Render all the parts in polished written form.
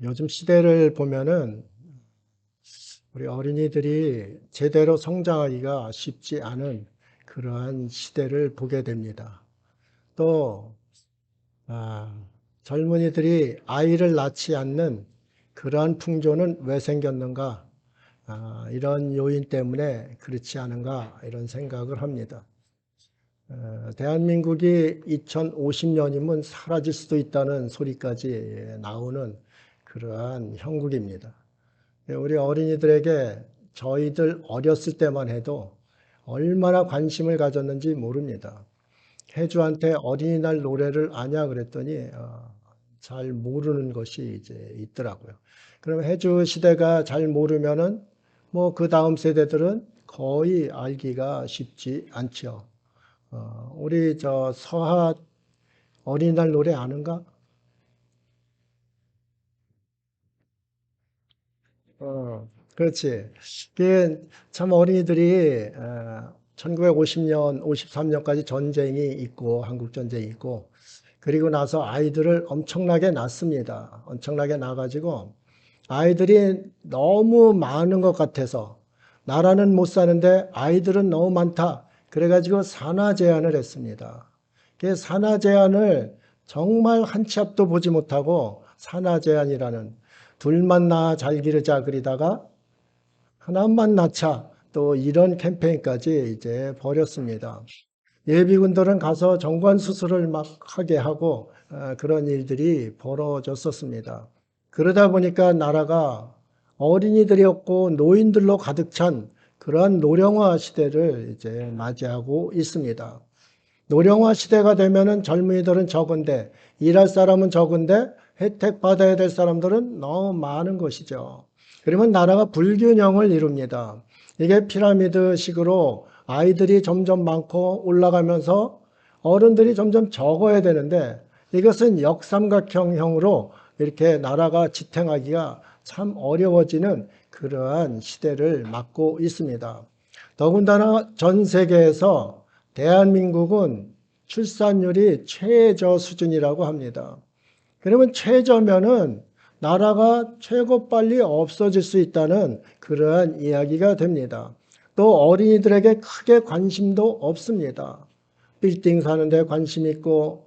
요즘 시대를 보면은 우리 어린이들이 제대로 성장하기가 쉽지 않은 그러한 시대를 보게 됩니다. 또 젊은이들이 아이를 낳지 않는 그러한 풍조는 왜 생겼는가? 이런 요인 때문에 그렇지 않은가? 이런 생각을 합니다. 대한민국이 2050년이면 사라질 수도 있다는 소리까지 나오는 그러한 형국입니다. 우리 어린이들에게 저희들 어렸을 때만 해도 얼마나 관심을 가졌는지 모릅니다. 혜주한테 어린이날 노래를 아냐 그랬더니 잘 모르는 것이 이제 있더라고요. 그러면 혜주 시대가 잘 모르면은 뭐 그 다음 세대들은 거의 알기가 쉽지 않죠. 우리 저 서하 어린이날 노래 아는가? 그렇지. 그게 참 어린이들이 1950년, 53년까지 전쟁이 있고 한국 전쟁이 있고 그리고 나서 아이들을 엄청나게 낳습니다. 엄청나게 낳아가지고 아이들이 너무 많은 것 같아서 나라는 못 사는데 아이들은 너무 많다. 그래가지고 산하 제한을 했습니다. 그 산하 제한을 정말 한 치 앞도 보지 못하고 산하 제한이라는 둘만 낳아 잘 기르자 그리다가 하나만 낳자 또 이런 캠페인까지 이제 벌였습니다. 예비군들은 가서 정관 수술을 막 하게 하고 그런 일들이 벌어졌었습니다. 그러다 보니까 나라가 어린이들이 없고 노인들로 가득 찬 그러한 노령화 시대를 이제 맞이하고 있습니다. 노령화 시대가 되면은 젊은이들은 적은데 일할 사람은 적은데 혜택 받아야 될 사람들은 너무 많은 것이죠. 그러면 나라가 불균형을 이룹니다. 이게 피라미드 식으로 아이들이 점점 많고 올라가면서 어른들이 점점 적어야 되는데 이것은 역삼각형으로 이렇게 나라가 지탱하기가 참 어려워지는 그러한 시대를 맞고 있습니다. 더군다나 전 세계에서 대한민국은 출산율이 최저 수준이라고 합니다. 그러면 최저면은 나라가 최고 빨리 없어질 수 있다는 그러한 이야기가 됩니다. 또 어린이들에게 크게 관심도 없습니다. 빌딩 사는데 관심 있고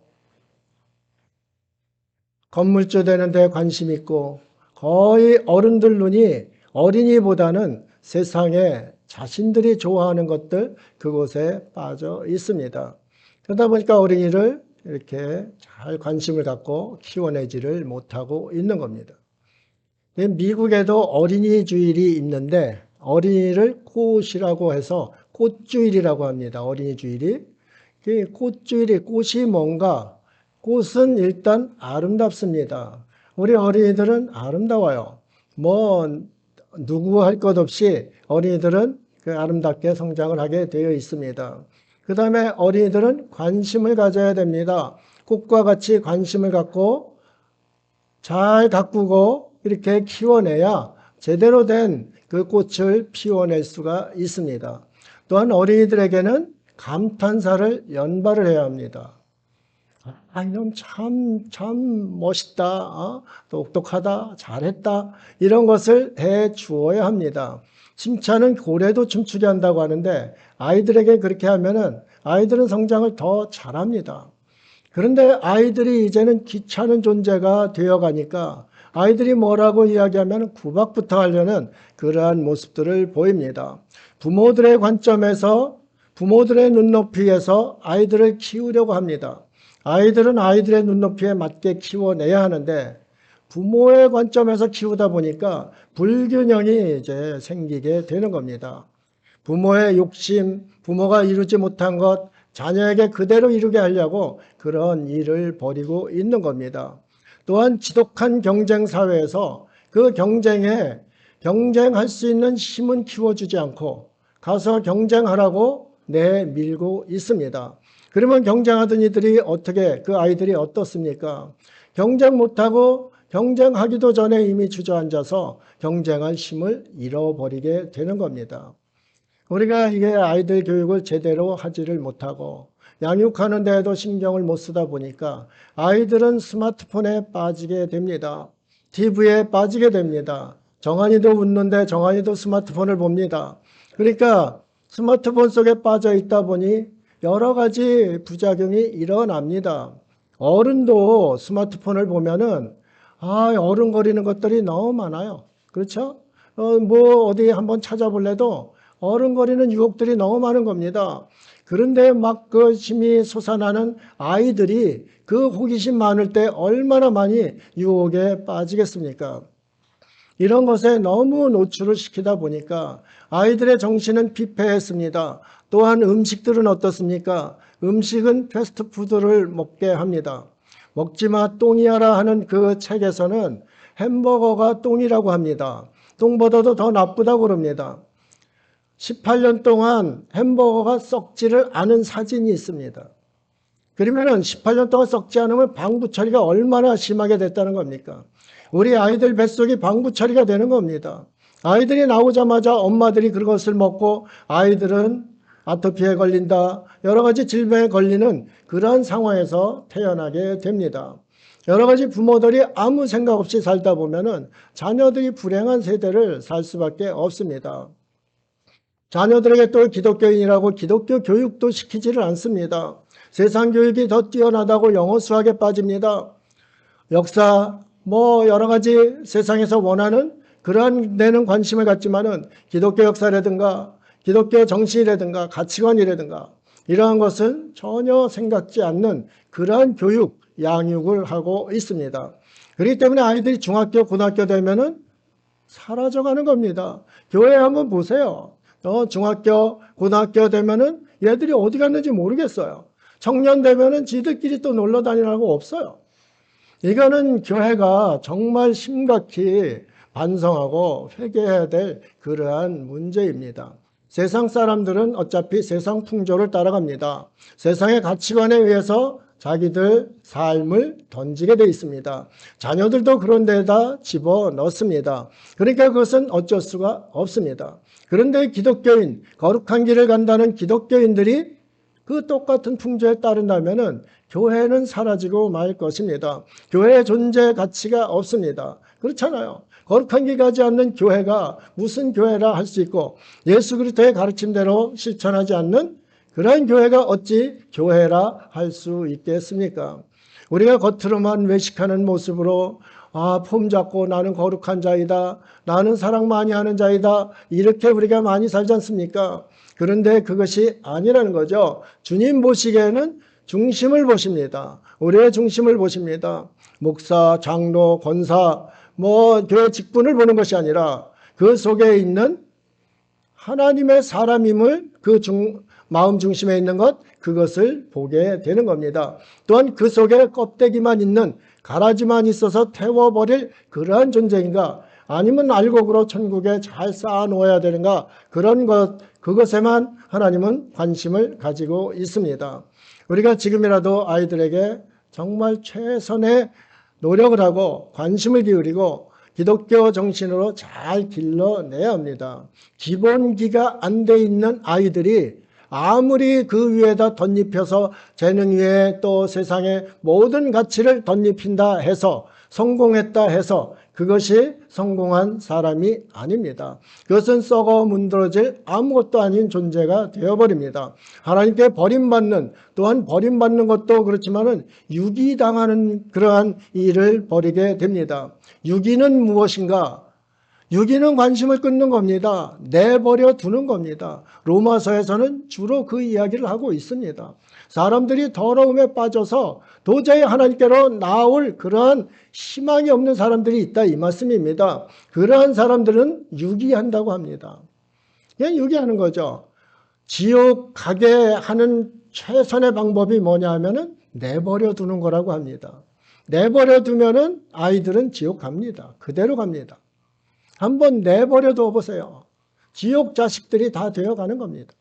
건물주 되는데 관심 있고 거의 어른들 눈이 어린이보다는 세상에 자신들이 좋아하는 것들 그곳에 빠져 있습니다. 그러다 보니까 어린이를 이렇게 잘 관심을 갖고 키워내지를 못하고 있는 겁니다. 미국에도 어린이 주일이 있는데 어린이를 꽃이라고 해서 꽃주일이라고 합니다. 어린이 주일이. 꽃주일이 꽃이 뭔가? 꽃은 일단 아름답습니다. 우리 어린이들은 아름다워요. 뭐 누구 할 것 없이 어린이들은 그 아름답게 성장을 하게 되어 있습니다. 그 다음에 어린이들은 관심을 가져야 됩니다. 꽃과 같이 관심을 갖고 잘 가꾸고 이렇게 키워내야 제대로 된 그 꽃을 피워낼 수가 있습니다. 또한 어린이들에게는 감탄사를 연발을 해야 합니다. 이놈 참 멋있다, 똑똑하다, 잘했다, 이런 것을 해 주어야 합니다. 칭찬은 고래도 춤추게 한다고 하는데 아이들에게 그렇게 하면은 아이들은 성장을 더 잘합니다. 그런데 아이들이 이제는 귀찮은 존재가 되어가니까 아이들이 뭐라고 이야기하면 구박부터 하려는 그러한 모습들을 보입니다. 부모들의 관점에서 부모들의 눈높이에서 아이들을 키우려고 합니다. 아이들은 아이들의 눈높이에 맞게 키워내야 하는데 부모의 관점에서 키우다 보니까 불균형이 이제 생기게 되는 겁니다. 부모의 욕심, 부모가 이루지 못한 것, 자녀에게 그대로 이루게 하려고 그런 일을 벌이고 있는 겁니다. 또한 지독한 경쟁 사회에서 그 경쟁에 경쟁할 수 있는 힘은 키워주지 않고 가서 경쟁하라고 내밀고 있습니다. 그러면 경쟁하던 이들이 어떻게, 그 아이들이 어떻습니까? 경쟁 못하고 경쟁하기도 전에 이미 주저앉아서 경쟁할 힘을 잃어버리게 되는 겁니다. 우리가 이게 아이들 교육을 제대로 하지를 못하고 양육하는 데에도 신경을 못 쓰다 보니까 아이들은 스마트폰에 빠지게 됩니다. TV에 빠지게 됩니다. 정한이도 웃는데 정한이도 스마트폰을 봅니다. 그러니까 스마트폰 속에 빠져 있다 보니 여러 가지 부작용이 일어납니다. 어른도 스마트폰을 보면은 어른거리는 것들이 너무 많아요. 그렇죠? 뭐 어디 한번 찾아볼래도 어른거리는 유혹들이 너무 많은 겁니다. 그런데 막 그 힘이 솟아나는 아이들이 그 호기심 많을 때 얼마나 많이 유혹에 빠지겠습니까? 이런 것에 너무 노출을 시키다 보니까 아이들의 정신은 피폐했습니다. 또한 음식들은 어떻습니까? 음식은 패스트푸드를 먹게 합니다. 먹지마 똥이야라 하는 그 책에서는 햄버거가 똥이라고 합니다. 똥보다도 더 나쁘다고 그럽니다. 18년 동안 햄버거가 썩지를 않은 사진이 있습니다. 그러면은 18년 동안 썩지 않으면 방부 처리가 얼마나 심하게 됐다는 겁니까? 우리 아이들 뱃속이 방부 처리가 되는 겁니다. 아이들이 나오자마자 엄마들이 그것을 먹고 아이들은 아토피에 걸린다, 여러 가지 질병에 걸리는 그러한 상황에서 태어나게 됩니다. 여러 가지 부모들이 아무 생각 없이 살다 보면은 자녀들이 불행한 세대를 살 수밖에 없습니다. 자녀들에게 또 기독교인이라고 기독교 교육도 시키지를 않습니다. 세상 교육이 더 뛰어나다고 영어 수학에 빠집니다. 역사 여러 가지 세상에서 원하는 그러한 데는 관심을 갖지만은 기독교 역사라든가 기독교 정신이라든가 가치관이라든가 이러한 것은 전혀 생각지 않는 그러한 교육, 양육을 하고 있습니다. 그렇기 때문에 아이들이 중학교, 고등학교 되면은 사라져가는 겁니다. 교회 한번 보세요. 중학교, 고등학교 되면은 얘들이 어디 갔는지 모르겠어요. 청년 되면은 지들끼리 또 놀러 다니라고 없어요. 이거는 교회가 정말 심각히 반성하고 회개해야 될 그러한 문제입니다. 세상 사람들은 어차피 세상 풍조를 따라갑니다. 세상의 가치관에 의해서 자기들 삶을 던지게 돼 있습니다. 자녀들도 그런 데다 집어넣습니다. 그러니까 그것은 어쩔 수가 없습니다. 그런데 기독교인, 거룩한 길을 간다는 기독교인들이 그 똑같은 풍조에 따른다면은 교회는 사라지고 말 것입니다. 교회의 존재 가치가 없습니다. 그렇잖아요. 거룩한 길 가지 않는 교회가 무슨 교회라 할 수 있고 예수 그리스도의 가르침대로 실천하지 않는 그러한 교회가 어찌 교회라 할 수 있겠습니까? 우리가 겉으로만 외식하는 모습으로 폼 잡고 나는 거룩한 자이다, 나는 사랑 많이 하는 자이다, 이렇게 우리가 많이 살지 않습니까? 그런데 그것이 아니라는 거죠. 주님 보시기에는 중심을 보십니다. 우리의 중심을 보십니다. 목사, 장로, 권사, 교회 직분을 보는 것이 아니라 그 속에 있는 하나님의 사람임을 마음 중심에 있는 것, 그것을 보게 되는 겁니다. 또한 그 속에 껍데기만 있는 가라지만 있어서 태워버릴 그러한 존재인가, 아니면 알곡으로 천국에 잘 쌓아놓아야 되는가, 그런 것, 그것에만 하나님은 관심을 가지고 있습니다. 우리가 지금이라도 아이들에게 정말 최선의 노력을 하고 관심을 기울이고 기독교 정신으로 잘 길러내야 합니다. 기본기가 안 돼 있는 아이들이 아무리 그 위에다 덧입혀서 재능 위에 또 세상의 모든 가치를 덧입힌다 해서 성공했다 해서 그것이 성공한 사람이 아닙니다. 그것은 썩어 문드러질 아무것도 아닌 존재가 되어버립니다. 하나님께 버림받는, 또한 버림받는 것도 그렇지만은 유기당하는 그러한 일을 벌이게 됩니다. 유기는 무엇인가? 유기는 관심을 끊는 겁니다. 내버려 두는 겁니다. 로마서에서는 주로 그 이야기를 하고 있습니다. 사람들이 더러움에 빠져서 도저히 하나님께로 나올 그러한 희망이 없는 사람들이 있다, 이 말씀입니다. 그러한 사람들은 유기한다고 합니다. 그냥 유기하는 거죠. 지옥 가게 하는 최선의 방법이 뭐냐 하면은 내버려 두는 거라고 합니다. 내버려 두면은 아이들은 지옥 갑니다. 그대로 갑니다. 한번 내버려 둬 보세요. 지옥 자식들이 다 되어가는 겁니다.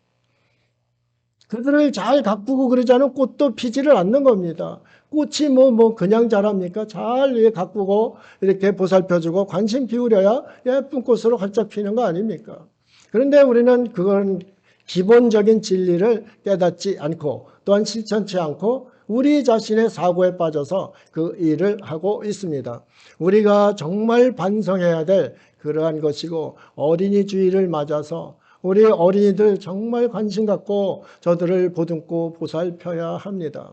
그들을 잘 가꾸고 그러지 않으면 꽃도 피지를 않는 겁니다. 꽃이 그냥 자랍니까? 잘 가꾸고 이렇게 보살펴주고 관심 기울여야 예쁜 꽃으로 활짝 피는 거 아닙니까? 그런데 우리는 그건 기본적인 진리를 깨닫지 않고 또한 실천치 않고 우리 자신의 사고에 빠져서 그 일을 하고 있습니다. 우리가 정말 반성해야 될 그러한 것이고, 어린이 주일을 맞아서 우리 어린이들 정말 관심 갖고 저들을 보듬고 보살펴야 합니다.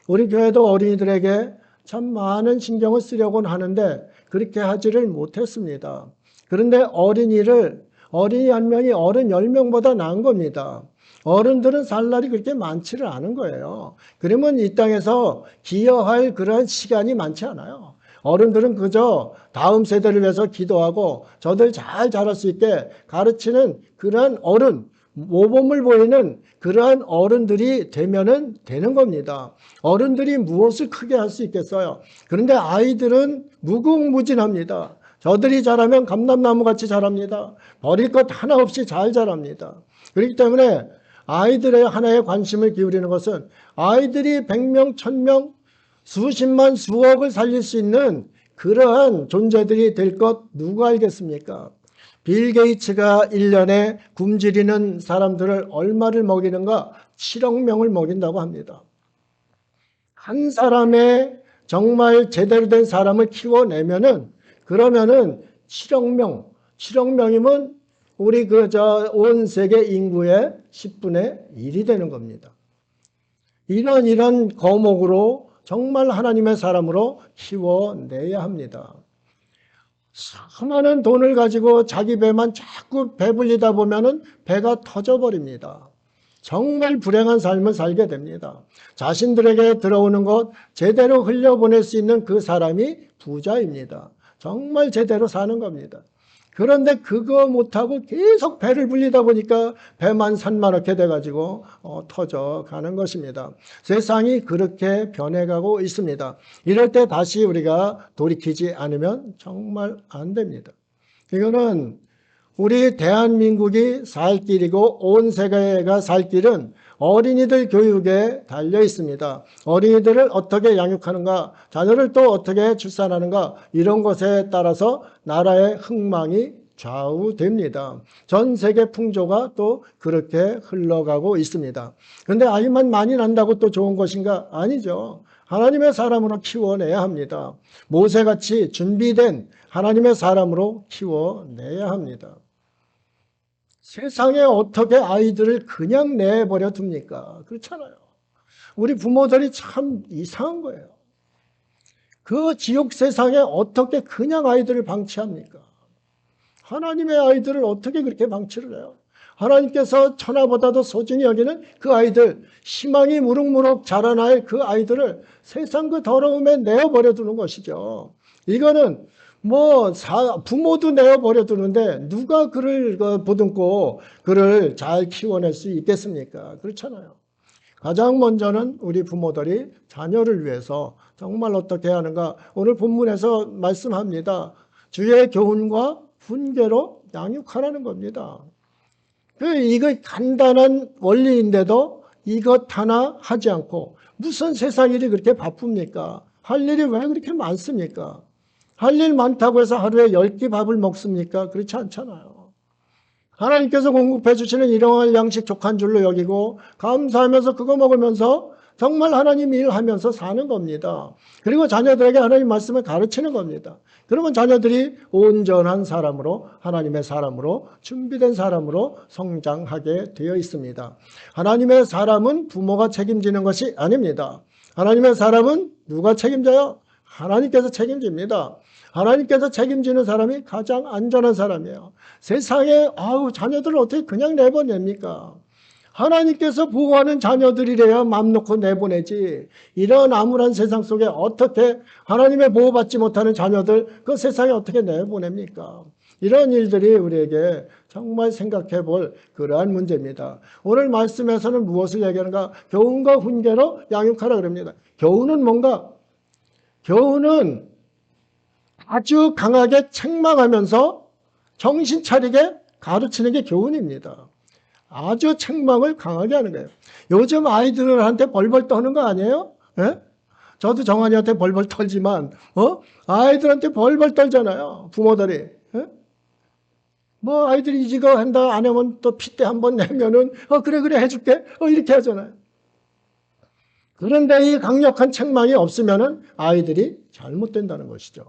우리 교회도 어린이들에게 참 많은 신경을 쓰려고는 하는데 그렇게 하지를 못했습니다. 그런데 어린이 한 명이 어른 10명보다 나은 겁니다. 어른들은 살 날이 그렇게 많지를 않은 거예요. 그러면 이 땅에서 기여할 그러한 시간이 많지 않아요. 어른들은 그저 다음 세대를 위해서 기도하고 저들 잘 자랄 수 있게 가르치는 그러한 어른, 모범을 보이는 그러한 어른들이 되면은 되는 겁니다. 어른들이 무엇을 크게 할 수 있겠어요? 그런데 아이들은 무궁무진합니다. 저들이 자라면 감람나무 같이 자랍니다. 버릴 것 하나 없이 잘 자랍니다. 그렇기 때문에 아이들의 하나의 관심을 기울이는 것은 아이들이 100명, 1000명, 수십만, 수억을 살릴 수 있는 그러한 존재들이 될 것 누가 알겠습니까? 빌 게이츠가 1년에 굶주리는 사람들을 얼마를 먹이는가? 7억 명을 먹인다고 합니다. 한 사람의 정말 제대로 된 사람을 키워내면은, 그러면은 7억 명이면 우리 온 세계 인구의 10분의 1이 되는 겁니다. 이런 거목으로 정말 하나님의 사람으로 키워내야 합니다. 수많은 돈을 가지고 자기 배만 자꾸 배불리다 보면은 배가 터져버립니다. 정말 불행한 삶을 살게 됩니다. 자신들에게 들어오는 것 제대로 흘려보낼 수 있는 그 사람이 부자입니다. 정말 제대로 사는 겁니다. 그런데 그거 못하고 계속 배를 불리다 보니까 배만 산만하게 돼가지고 터져가는 것입니다. 세상이 그렇게 변해가고 있습니다. 이럴 때 다시 우리가 돌이키지 않으면 정말 안 됩니다. 이거는 우리 대한민국이 살 길이고 온 세계가 살 길은 어린이들 교육에 달려 있습니다. 어린이들을 어떻게 양육하는가, 자녀를 또 어떻게 출산하는가, 이런 것에 따라서 나라의 흥망이 좌우됩니다. 전 세계 풍조가 또 그렇게 흘러가고 있습니다. 그런데 아이만 많이 난다고 또 좋은 것인가? 아니죠. 하나님의 사람으로 키워내야 합니다. 모세같이 준비된 하나님의 사람으로 키워내야 합니다. 세상에 어떻게 아이들을 그냥 내버려 둡니까? 그렇잖아요. 우리 부모들이 참 이상한 거예요. 그 지옥 세상에 어떻게 그냥 아이들을 방치합니까? 하나님의 아이들을 어떻게 그렇게 방치를 해요? 하나님께서 천하보다도 소중히 여기는 그 아이들, 희망이 무럭무럭 자라날 그 아이들을 세상 그 더러움에 내어버려 두는 것이죠. 이거는 부모도 내어버려 두는데 누가 그를 보듬고 그를 잘 키워낼 수 있겠습니까? 그렇잖아요. 가장 먼저는 우리 부모들이 자녀를 위해서 정말 어떻게 하는가? 오늘 본문에서 말씀합니다. 주의 교훈과 훈계로 양육하라는 겁니다. 이거 간단한 원리인데도 이것 하나 하지 않고 무슨 세상 일이 그렇게 바쁩니까? 할 일이 왜 그렇게 많습니까? 할 일 많다고 해서 하루에 10끼 밥을 먹습니까? 그렇지 않잖아요. 하나님께서 공급해 주시는 일용할 양식 족한 줄로 여기고 감사하면서 그거 먹으면서 정말 하나님 일하면서 사는 겁니다. 그리고 자녀들에게 하나님 말씀을 가르치는 겁니다. 그러면 자녀들이 온전한 사람으로, 하나님의 사람으로, 준비된 사람으로 성장하게 되어 있습니다. 하나님의 사람은 부모가 책임지는 것이 아닙니다. 하나님의 사람은 누가 책임져요? 하나님께서 책임집니다. 하나님께서 책임지는 사람이 가장 안전한 사람이에요. 세상에 자녀들을 어떻게 그냥 내보냅니까? 하나님께서 보호하는 자녀들이래야 맘 놓고 내보내지. 이런 암울한 세상 속에 어떻게 하나님의 보호받지 못하는 자녀들 그 세상에 어떻게 내보냅니까? 이런 일들이 우리에게 정말 생각해 볼 그러한 문제입니다. 오늘 말씀에서는 무엇을 얘기하는가? 교훈과 훈계로 양육하라 그럽니다. 교훈은 뭔가? 교훈은 아주 강하게 책망하면서 정신 차리게 가르치는 게 교훈입니다. 아주 책망을 강하게 하는 거예요. 요즘 아이들한테 벌벌 떠는 거 아니에요? 예? 저도 정한이한테 벌벌 털지만 아이들한테 벌벌 떨잖아요. 부모들이. 예? 아이들이 이거 한다 안 하면 또 핏대 한번 내면은 그래 해줄게 이렇게 하잖아요. 그런데 이 강력한 책망이 없으면은 아이들이 잘못된다는 것이죠.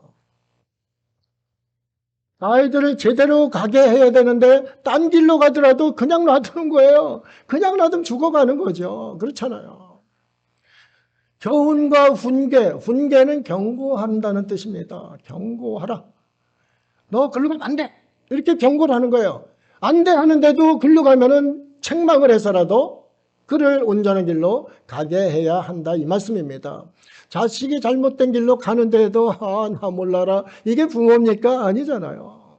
아이들을 제대로 가게 해야 되는데 딴 길로 가더라도 그냥 놔두는 거예요. 그냥 놔두면 죽어가는 거죠. 그렇잖아요. 교훈과 훈계, 훈계는 경고한다는 뜻입니다. 경고하라. 너 글로 가면 안 돼. 이렇게 경고를 하는 거예요. 안 돼 하는데도 글로 가면은 책망을 해서라도 그를 온전한 길로 가게 해야 한다 이 말씀입니다. 자식이 잘못된 길로 가는데도 나 몰라라. 이게 부모입니까? 아니잖아요.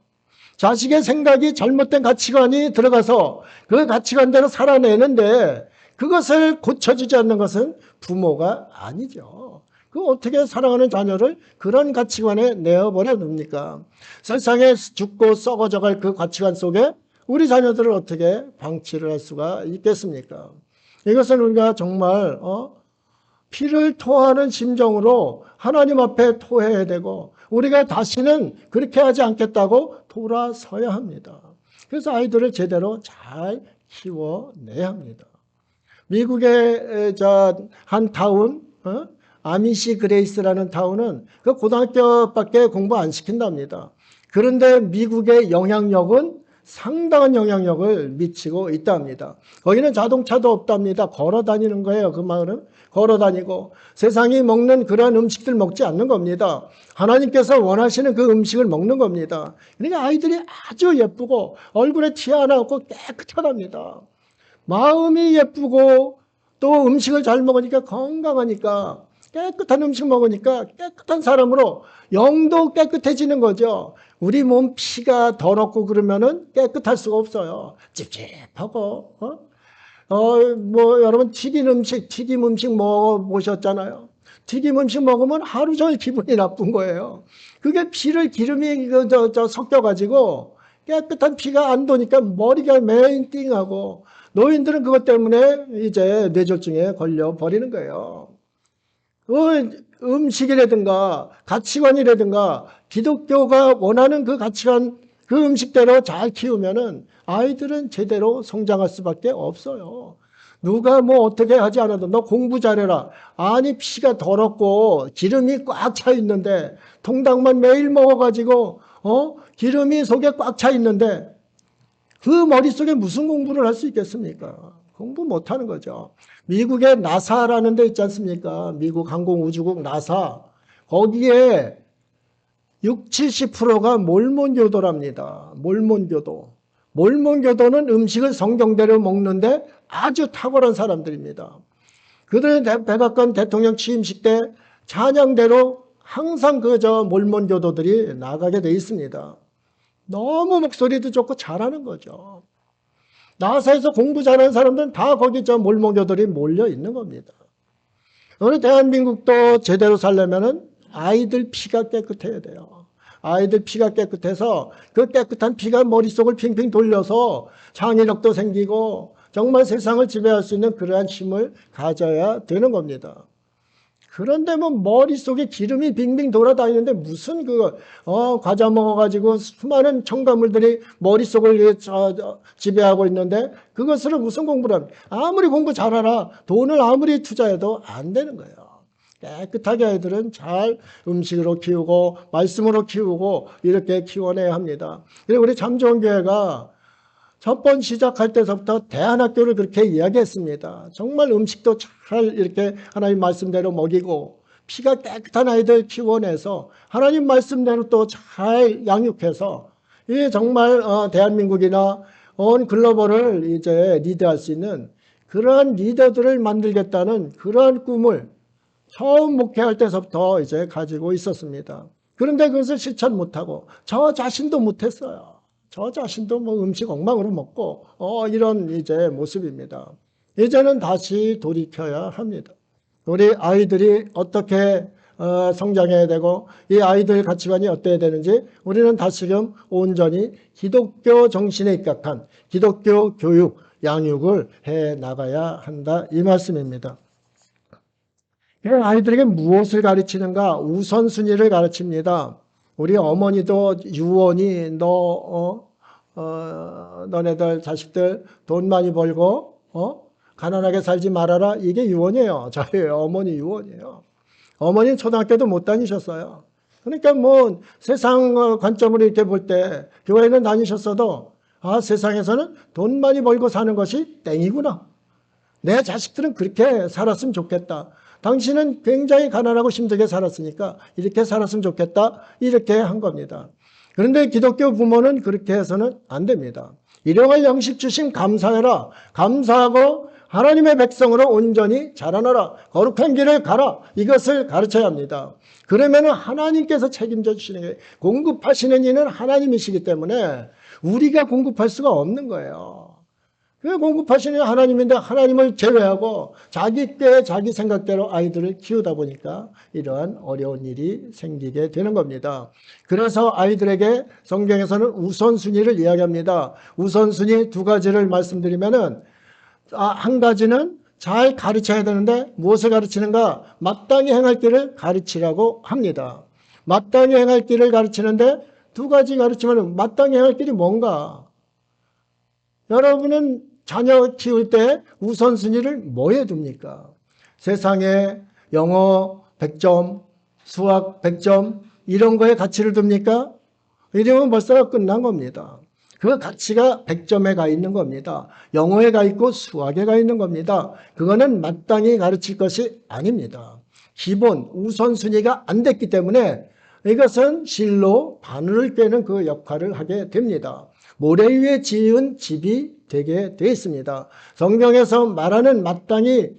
자식의 생각이 잘못된 가치관이 들어가서 그 가치관대로 살아내는데 그것을 고쳐주지 않는 것은 부모가 아니죠. 그 어떻게 사랑하는 자녀를 그런 가치관에 내어버려 둡니까? 세상에 죽고 썩어져갈 그 가치관 속에 우리 자녀들을 어떻게 방치를 할 수가 있겠습니까? 이것은 우리가 정말 피를 토하는 심정으로 하나님 앞에 토해야 되고 우리가 다시는 그렇게 하지 않겠다고 돌아서야 합니다. 그래서 아이들을 제대로 잘 키워내야 합니다. 미국의 한 타운, 아미시 그레이스라는 타운은 그 고등학교밖에 공부 안 시킨답니다. 그런데 미국의 영향력은 상당한 영향력을 미치고 있답니다. 거기는 자동차도 없답니다. 걸어 다니는 거예요. 그 마을은 걸어 다니고 세상이 먹는 그러한 음식들 먹지 않는 겁니다. 하나님께서 원하시는 그 음식을 먹는 겁니다. 그러니까 아이들이 아주 예쁘고 얼굴에 티 하나 없고 깨끗하답니다. 마음이 예쁘고 또 음식을 잘 먹으니까 건강하니까 깨끗한 음식 먹으니까 깨끗한 사람으로 영도 깨끗해지는 거죠. 우리 몸 피가 더럽고 그러면은 깨끗할 수가 없어요. 찝찝하고 여러분 튀김 음식 먹어보셨잖아요. 튀김 음식 먹으면 하루 종일 기분이 나쁜 거예요. 그게 기름이 섞여가지고 깨끗한 피가 안 도니까 머리가 매일 띵하고 노인들은 그것 때문에 이제 뇌졸중에 걸려 버리는 거예요. 그 음식이라든가 가치관이라든가 기독교가 원하는 그 가치관, 그 음식대로 잘 키우면은 아이들은 제대로 성장할 수밖에 없어요. 누가 뭐 어떻게 하지 않아도 너 공부 잘해라. 아니 피가 더럽고 기름이 꽉 차 있는데 통닭만 매일 먹어가지고 기름이 속에 꽉 차 있는데 그 머릿속에 무슨 공부를 할 수 있겠습니까? 공부 못하는 거죠. 미국의 나사라는 데 있지 않습니까? 미국 항공우주국 나사. 거기에 60, 70%가 몰몬교도랍니다. 몰몬교도. 몰몬교도는 음식을 성경대로 먹는데 아주 탁월한 사람들입니다. 그들의 백악관 대통령 취임식 때 찬양대로 항상 몰몬교도들이 나가게 돼 있습니다. 너무 목소리도 좋고 잘하는 거죠. 나사에서 공부 잘하는 사람들은 다 거기 몰몬교들이 몰려 있는 겁니다. 오늘 대한민국도 제대로 살려면은 아이들 피가 깨끗해야 돼요. 아이들 피가 깨끗해서 그 깨끗한 피가 머릿속을 핑핑 돌려서 창의력도 생기고 정말 세상을 지배할 수 있는 그러한 힘을 가져야 되는 겁니다. 그런데 뭐 머릿속에 기름이 빙빙 돌아다니는데 무슨 과자 먹어가지고 수많은 첨가물들이 머릿속을 지배하고 있는데 그것으로 무슨 공부를 합니까? 아무리 공부 잘하라 돈을 아무리 투자해도 안 되는 거예요. 깨끗하게 아이들은 잘 음식으로 키우고 말씀으로 키우고 이렇게 키워내야 합니다. 그리고 우리 참 좋은 교회가 첫 번 시작할 때서부터 대안학교를 그렇게 이야기했습니다. 정말 음식도 잘 이렇게 하나님 말씀대로 먹이고 피가 깨끗한 아이들 키워내서 하나님 말씀대로 또 잘 양육해서 이게 정말 대한민국이나 온 글로벌을 이제 리드할 수 있는 그러한 리더들을 만들겠다는 그러한 꿈을 처음 목회할 때서부터 이제 가지고 있었습니다. 그런데 그것을 실천 못하고 저 자신도 못했어요. 저 자신도 뭐 음식 엉망으로 먹고 이런 이제 모습입니다. 이제는 다시 돌이켜야 합니다. 우리 아이들이 어떻게 성장해야 되고 이 아이들 가치관이 어때야 되는지 우리는 다시금 온전히 기독교 정신에 입각한 기독교 교육, 양육을 해 나가야 한다 이 말씀입니다. 아이들에게 무엇을 가르치는가? 우선순위를 가르칩니다. 우리 어머니도 유언이 너네들 자식들 돈 많이 벌고 가난하게 살지 말아라. 이게 유언이에요. 저희 어머니 유언이에요. 어머니는 초등학교도 못 다니셨어요. 그러니까 뭐 세상 관점으로 이렇게 볼 때 교회는 다니셨어도 아, 세상에서는 돈 많이 벌고 사는 것이 땡이구나. 내 자식들은 그렇게 살았으면 좋겠다. 당신은 굉장히 가난하고 힘들게 살았으니까 이렇게 살았으면 좋겠다. 이렇게 한 겁니다. 그런데 기독교 부모는 그렇게 해서는 안 됩니다. 일용할 양식 주심 감사해라. 감사하고 하나님의 백성으로 온전히 자라나라. 거룩한 길을 가라. 이것을 가르쳐야 합니다. 그러면 하나님께서 책임져 주시는 게 공급하시는 이는 하나님이시기 때문에 우리가 공급할 수가 없는 거예요. 그 공급하시는 하나님인데 하나님을 제외하고 자기 께 자기 생각대로 아이들을 키우다 보니까 이러한 어려운 일이 생기게 되는 겁니다. 그래서 아이들에게 성경에서는 우선순위를 이야기합니다. 우선순위 두 가지를 말씀드리면은 한 가지는 잘 가르쳐야 되는데 무엇을 가르치는가? 마땅히 행할 길을 가르치라고 합니다. 마땅히 행할 길을 가르치는데 두 가지 가르치면 마땅히 행할 길이 뭔가? 여러분은 자녀 키울 때 우선순위를 뭐에 둡니까? 세상에 영어 100점, 수학 100점 이런 거에 가치를 둡니까? 이러면 벌써 끝난 겁니다. 그 가치가 100점에 가 있는 겁니다. 영어에 가 있고 수학에 가 있는 겁니다. 그거는 마땅히 가르칠 것이 아닙니다. 기본 우선순위가 안 됐기 때문에 이것은 실로 바늘을 꿰는 그 역할을 하게 됩니다. 모래 위에 지은 집이 되게 되어 있습니다. 성경에서 말하는 마땅히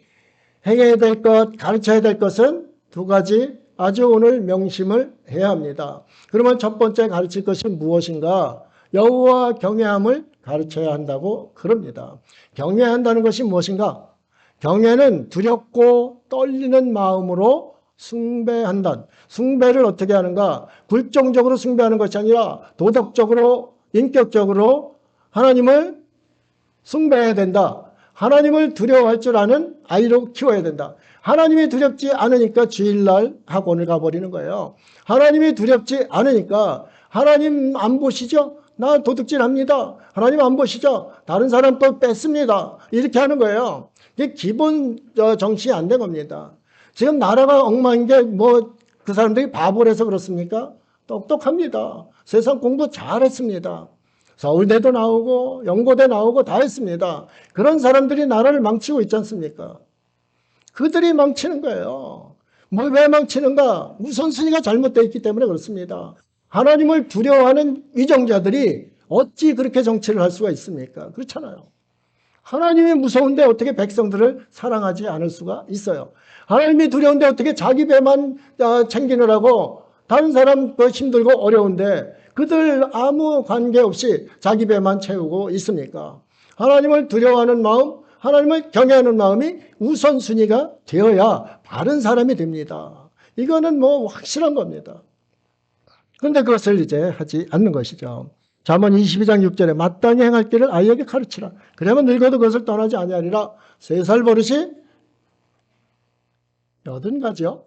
행해야 될 것, 가르쳐야 될 것은 두 가지 아주 오늘 명심을 해야 합니다. 그러면 첫 번째 가르칠 것이 무엇인가? 여호와 경외함을 가르쳐야 한다고 그럽니다. 경외한다는 것이 무엇인가? 경외는 두렵고 떨리는 마음으로 숭배한다. 숭배를 어떻게 하는가? 굴종적으로 숭배하는 것이 아니라 도덕적으로 인격적으로 하나님을 숭배해야 된다. 하나님을 두려워할 줄 아는 아이로 키워야 된다. 하나님이 두렵지 않으니까 주일날 학원을 가버리는 거예요. 하나님이 두렵지 않으니까 하나님 안 보시죠? 나 도둑질합니다. 하나님 안 보시죠? 다른 사람 또 뺐습니다. 이렇게 하는 거예요. 이게 기본 정신이 안 된 겁니다. 지금 나라가 엉망인 게 뭐 그 사람들이 바보라서 그렇습니까? 똑똑합니다. 세상 공부 잘했습니다. 서울대도 나오고 연고대 나오고 다 했습니다. 그런 사람들이 나라를 망치고 있지 않습니까? 그들이 망치는 거예요. 뭐 왜 망치는가? 우선순위가 잘못되어 있기 때문에 그렇습니다. 하나님을 두려워하는 위정자들이 어찌 그렇게 정치를 할 수가 있습니까? 그렇잖아요. 하나님이 무서운데 어떻게 백성들을 사랑하지 않을 수가 있어요. 하나님이 두려운데 어떻게 자기 배만 챙기느라고 다른 사람 힘들고 어려운데 그들 아무 관계없이 자기 배만 채우고 있습니까? 하나님을 두려워하는 마음, 하나님을 경외하는 마음이 우선순위가 되어야 바른 사람이 됩니다. 이거는 뭐 확실한 겁니다. 그런데 그것을 이제 하지 않는 것이죠. 잠언 22장 6절에 마땅히 행할 길을 아이에게 가르치라. 그러면 늙어도 그것을 떠나지 아니하리라. 3살 버릇이 80가지요.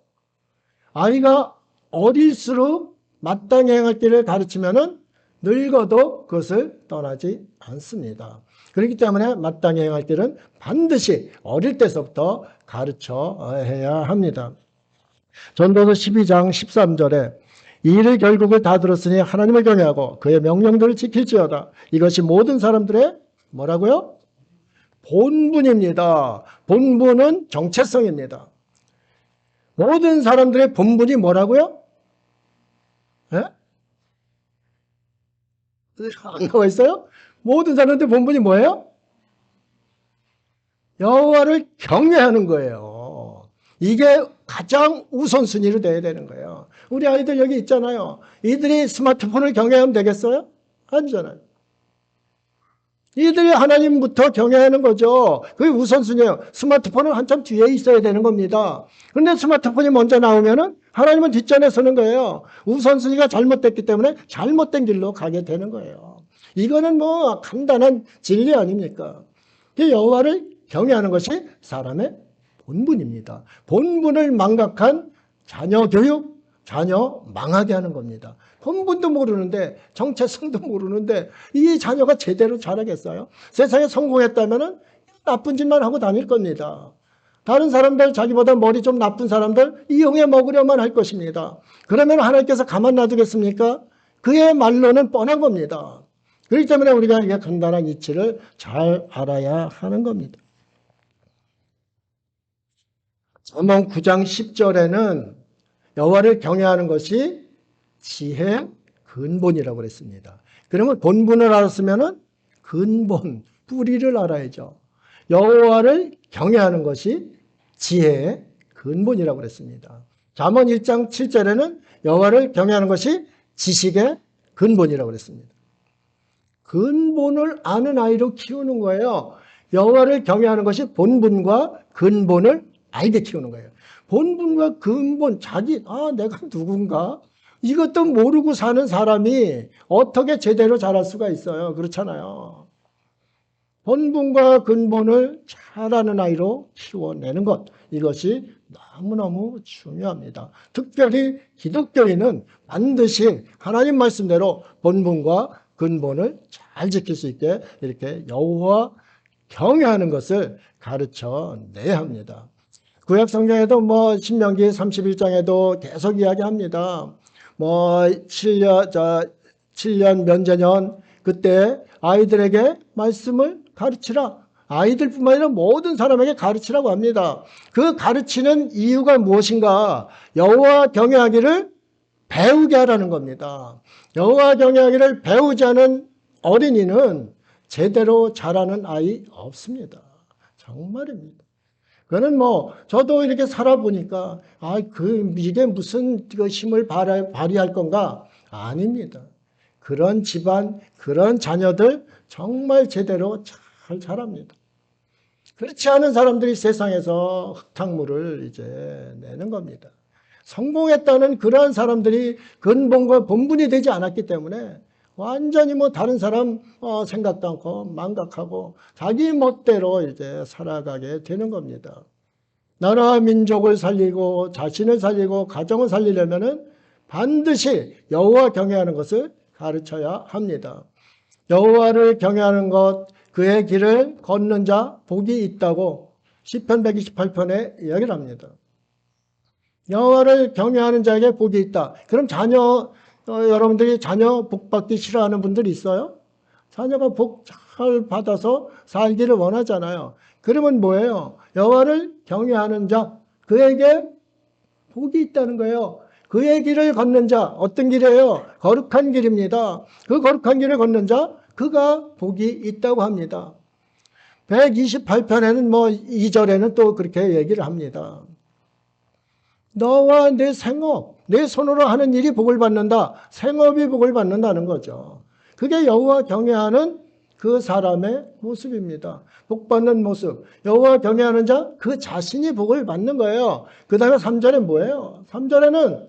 아이가 어릴수록 마땅히 행할 길을 가르치면은 늙어도 그것을 떠나지 않습니다. 그렇기 때문에 마땅히 행할 길은 반드시 어릴 때서부터 가르쳐야 합니다. 전도서 12장 13절에 이 일을 결국을 다 들었으니 하나님을 경외하고 그의 명령들을 지킬지어다. 이것이 모든 사람들의 뭐라고요? 본분입니다. 본분은 정체성입니다. 모든 사람들의 본분이 뭐라고요? 예? 안 나와 있어요? 모든 사람들의 본분이 뭐예요? 여호와를 경외하는 거예요. 이게 가장 우선순위로 돼야 되는 거예요. 우리 아이들 여기 있잖아요. 이들이 스마트폰을 경외하면 되겠어요? 아니잖아요. 이들이 하나님부터 경외하는 거죠. 그게 우선순위예요. 스마트폰은 한참 뒤에 있어야 되는 겁니다. 그런데 스마트폰이 먼저 나오면은 하나님은 뒷전에 서는 거예요. 우선순위가 잘못됐기 때문에 잘못된 길로 가게 되는 거예요. 이거는 뭐 간단한 진리 아닙니까? 여호와를 경외하는 것이 사람의 본분입니다. 본분을 망각한 자녀 교육, 자녀 망하게 하는 겁니다. 본분도 모르는데 정체성도 모르는데 이 자녀가 제대로 자라겠어요? 세상에 성공했다면 나쁜 짓만 하고 다닐 겁니다. 다른 사람들, 자기보다 머리 좀 나쁜 사람들 이용해 먹으려만 할 것입니다. 그러면 하나님께서 가만 놔두겠습니까? 그의 말로는 뻔한 겁니다. 그렇기 때문에 우리가 이게 간단한 이치를 잘 알아야 하는 겁니다. 잠언 9장 10절에는 여호와를 경외하는 것이 지혜의 근본이라고 그랬습니다. 그러면 본분을 알았으면 근본, 뿌리를 알아야죠. 여호와를 경외하는 것이 지혜의 근본이라고 그랬습니다. 잠언 1장 7절에는 여호와를 경외하는 것이 지식의 근본이라고 그랬습니다. 근본을 아는 아이로 키우는 거예요. 여호와를 경외하는 것이 본분과 근본을 알게 키우는 거예요. 본분과 근본, 내가 누군가? 이것도 모르고 사는 사람이 어떻게 제대로 자랄 수가 있어요? 그렇잖아요. 본분과 근본을 잘 아는 아이로 키워내는 것, 이것이 너무너무 중요합니다. 특별히 기독교인은 반드시 하나님 말씀대로 본분과 근본을 잘 지킬 수 있게 이렇게 여호와 경외하는 것을 가르쳐 내야 합니다. 구약 성경에도 신명기 31장에도 계속 이야기합니다. 7년 면제년 그때 아이들에게 말씀을 가르치라. 아이들뿐만 아니라 모든 사람에게 가르치라고 합니다. 그 가르치는 이유가 무엇인가? 여호와 경외하기를 배우게 하라는 겁니다. 여호와 경외하기를 배우지 않은 어린이는 제대로 자라는 아이 없습니다. 정말입니다. 그거는 저도 이렇게 살아보니까, 이게 무슨 힘을 발휘할 건가? 아닙니다. 그런 집안, 그런 자녀들 정말 제대로 잘 자랍니다. 그렇지 않은 사람들이 세상에서 흙탕물을 이제 내는 겁니다. 성공했다는 그러한 사람들이 근본과 본분이 되지 않았기 때문에 완전히 다른 사람 생각도 않고 망각하고 자기 멋대로 이제 살아가게 되는 겁니다. 나라 민족을 살리고 자신을 살리고 가정을 살리려면은 반드시 여호와 경외하는 것을 가르쳐야 합니다. 여호와를 경외하는 것, 그의 길을 걷는 자 복이 있다고 시편 128편에 이야기를 합니다. 여호와를 경외하는 자에게 복이 있다. 그럼 여러분들이 자녀 복 받기 싫어하는 분들이 있어요? 자녀가 복 잘 받아서 살기를 원하잖아요. 그러면 뭐예요? 여호와를 경외하는 자, 그에게 복이 있다는 거예요. 그의 길을 걷는 자, 어떤 길이에요? 거룩한 길입니다. 그 거룩한 길을 걷는 자, 그가 복이 있다고 합니다. 128편에는 2절에는 또 그렇게 얘기를 합니다. 너와 내 생업, 내 손으로 하는 일이 복을 받는다. 생업이 복을 받는다는 거죠. 그게 여호와 경외하는 그 사람의 모습입니다. 복 받는 모습. 여호와 경외하는 자, 그 자신이 복을 받는 거예요. 그 다음에 3절에 뭐예요? 3절에는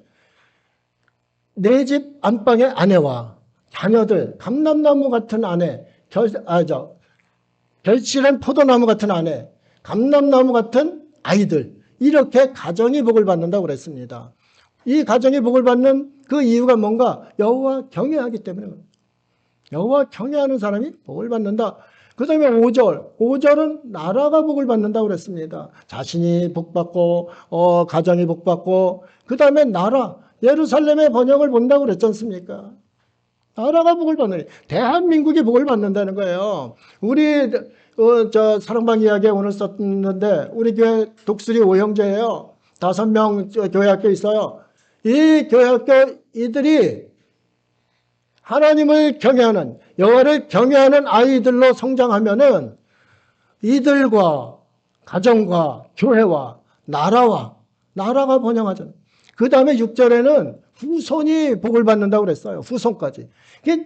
내 집 안방의 아내와 자녀들, 감람나무 같은 아내, 결실한 포도나무 같은 아내, 감람나무 같은 아이들, 이렇게 가정이 복을 받는다고 그랬습니다. 이 가정이 복을 받는 그 이유가 뭔가? 여호와 경외하기 때문에. 여호와 경외하는 사람이 복을 받는다. 그 다음에 5절은 나라가 복을 받는다고 그랬습니다. 자신이 복받고 가정이 복받고 그 다음에 나라, 예루살렘의 번영을 본다고 그랬지 않습니까? 나라가 복을 받는, 대한민국이 복을 받는다는 거예요. 우리 사랑방 이야기에 오늘 썼는데 우리 교회 독수리 5형제예요. 5명 교회학교 있어요. 이 교회학교 이들이 하나님을 경외하는, 여호와를 경외하는 아이들로 성장하면은 이들과 가정과 교회와 나라가 번영하잖아요. 그 다음에 6절에는 후손이 복을 받는다고 그랬어요. 후손까지.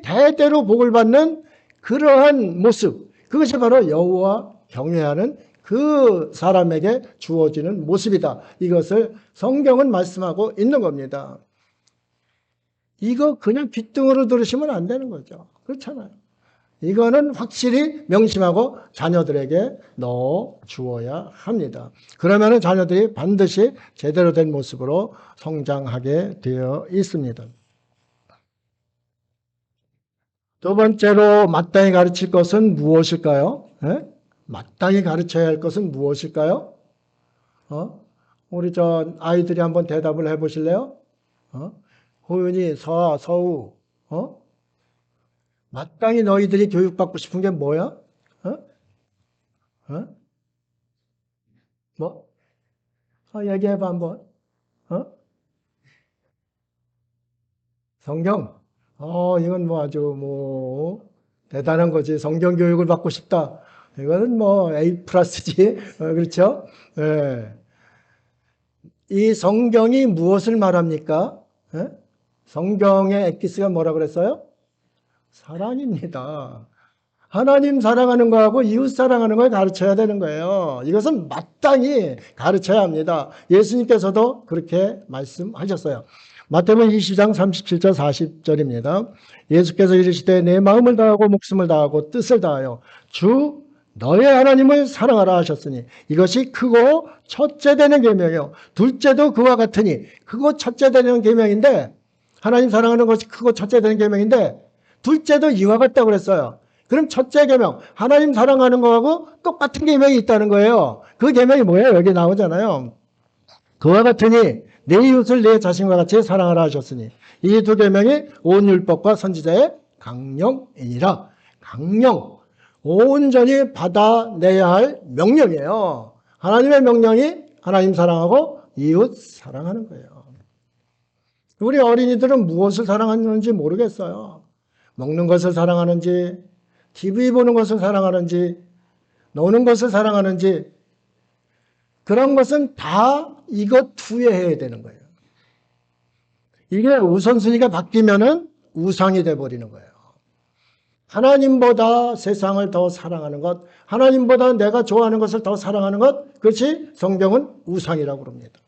대대로 복을 받는 그러한 모습, 그것이 바로 여호와 경외하는 그 사람에게 주어지는 모습이다. 이것을 성경은 말씀하고 있는 겁니다. 이거 그냥 귓등으로 들으시면 안 되는 거죠. 그렇잖아요. 이거는 확실히 명심하고 자녀들에게 넣어 주어야 합니다. 그러면 자녀들이 반드시 제대로 된 모습으로 성장하게 되어 있습니다. 두 번째로 마땅히 가르칠 것은 무엇일까요? 네? 마땅히 가르쳐야 할 것은 무엇일까요? 우리 저 아이들이 한번 대답을 해보실래요? 호윤이, 서아, 서우, 마땅히 너희들이 교육받고 싶은 게 뭐야? 어? 어? 뭐? 얘기해봐 한번. 어? 성경. 이건 뭐 아주 뭐 대단한 거지. 성경 교육을 받고 싶다. 이거는 뭐 A 플러스지. 그렇죠? 예. 이 성경이 무엇을 말합니까? 예? 성경의 엑기스가 뭐라 그랬어요? 사랑입니다. 하나님 사랑하는 거하고 이웃 사랑하는 걸 가르쳐야 되는 거예요. 이것은 마땅히 가르쳐야 합니다. 예수님께서도 그렇게 말씀하셨어요. 마태복음 20장 37절 40절입니다. 예수께서 이르시되 내 마음을 다하고 목숨을 다하고 뜻을 다하여 주 너의 하나님을 사랑하라 하셨으니 이것이 크고 첫째 되는 계명이요 둘째도 그와 같으니 크고 첫째 되는 계명인데 하나님 사랑하는 것이 크고 첫째 되는 계명인데 둘째도 이와 같다고 그랬어요. 그럼 첫째 계명 하나님 사랑하는 거하고 똑같은 계명이 있다는 거예요. 그 계명이 뭐예요? 여기 나오잖아요. 그와 같으니 내 이웃을 내 자신과 같이 사랑하라 하셨으니 이 두 계명이 온 율법과 선지자의 강령이니라. 강령, 온전히 받아내야 할 명령이에요. 하나님의 명령이 하나님 사랑하고 이웃 사랑하는 거예요. 우리 어린이들은 무엇을 사랑하는지 모르겠어요. 먹는 것을 사랑하는지, TV 보는 것을 사랑하는지, 노는 것을 사랑하는지, 그런 것은 다 이것 투여해야 되는 거예요. 이게 우선순위가 바뀌면은 우상이 돼버리는 거예요. 하나님보다 세상을 더 사랑하는 것, 하나님보다 내가 좋아하는 것을 더 사랑하는 것, 그것이 성경은 우상이라고 합니다.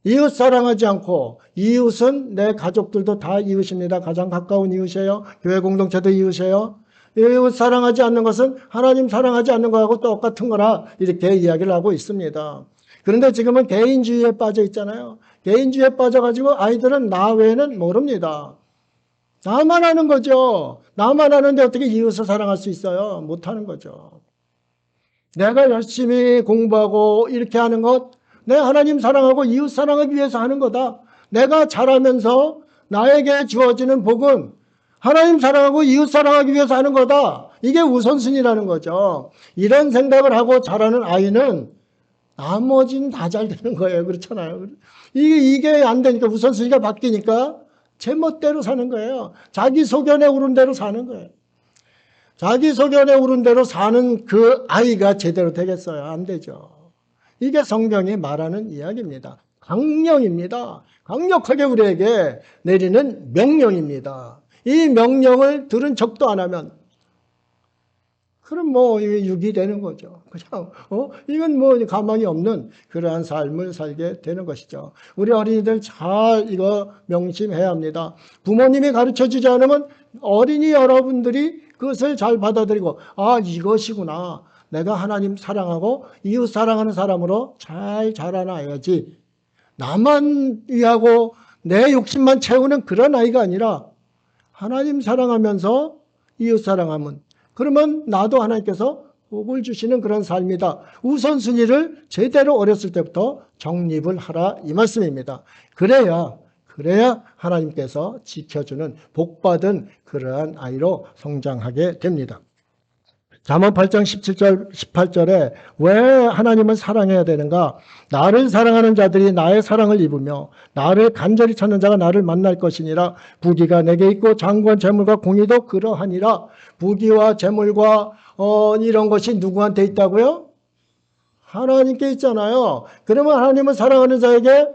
이웃 사랑하지 않고 이웃은 내 가족들도 다 이웃입니다. 가장 가까운 이웃이에요. 교회 공동체도 이웃이에요. 이웃 사랑하지 않는 것은 하나님 사랑하지 않는 것하고 똑같은 거라 이렇게 이야기를 하고 있습니다. 그런데 지금은 개인주의에 빠져 있잖아요. 개인주의에 빠져가지고 아이들은 나 외에는 모릅니다. 나만 아는 거죠. 나만 아는데 어떻게 이웃을 사랑할 수 있어요? 못하는 거죠. 내가 열심히 공부하고 이렇게 하는 것, 내 하나님 사랑하고 이웃 사랑하기 위해서 하는 거다. 내가 잘하면서 나에게 주어지는 복은 하나님 사랑하고 이웃 사랑하기 위해서 하는 거다. 이게 우선순위라는 거죠. 이런 생각을 하고 자라는 아이는 나머지는 다 잘 되는 거예요. 그렇잖아요. 이게 안 되니까 우선순위가 바뀌니까 제멋대로 사는 거예요. 자기 소견에 오른 대로 사는 거예요. 자기 소견에 오른 대로 사는 그 아이가 제대로 되겠어요? 안 되죠. 이게 성경이 말하는 이야기입니다. 강령입니다. 강력하게 우리에게 내리는 명령입니다. 이 명령을 들은 척도 안 하면 그럼 뭐 육이 되는 거죠. 그냥 이건 뭐 가망이 없는 그러한 삶을 살게 되는 것이죠. 우리 어린이들 잘 이거 명심해야 합니다. 부모님이 가르쳐주지 않으면 어린이 여러분들이 그것을 잘 받아들이고 이것이구나. 내가 하나님 사랑하고 이웃 사랑하는 사람으로 잘 자라나야지. 나만 위하고 내 욕심만 채우는 그런 아이가 아니라 하나님 사랑하면서 이웃 사랑하면 그러면 나도 하나님께서 복을 주시는 그런 삶이다. 우선순위를 제대로 어렸을 때부터 정립을 하라 이 말씀입니다. 그래야 하나님께서 지켜주는 복받은 그러한 아이로 성장하게 됩니다. 잠언 8장 17절 18절에 왜 하나님을 사랑해야 되는가? 나를 사랑하는 자들이 나의 사랑을 입으며 나를 간절히 찾는 자가 나를 만날 것이니라. 부귀가 내게 있고 장관 재물과 공의도 그러하니라. 부귀와 재물과 이런 것이 누구한테 있다고요? 하나님께 있잖아요. 그러면 하나님을 사랑하는 자에게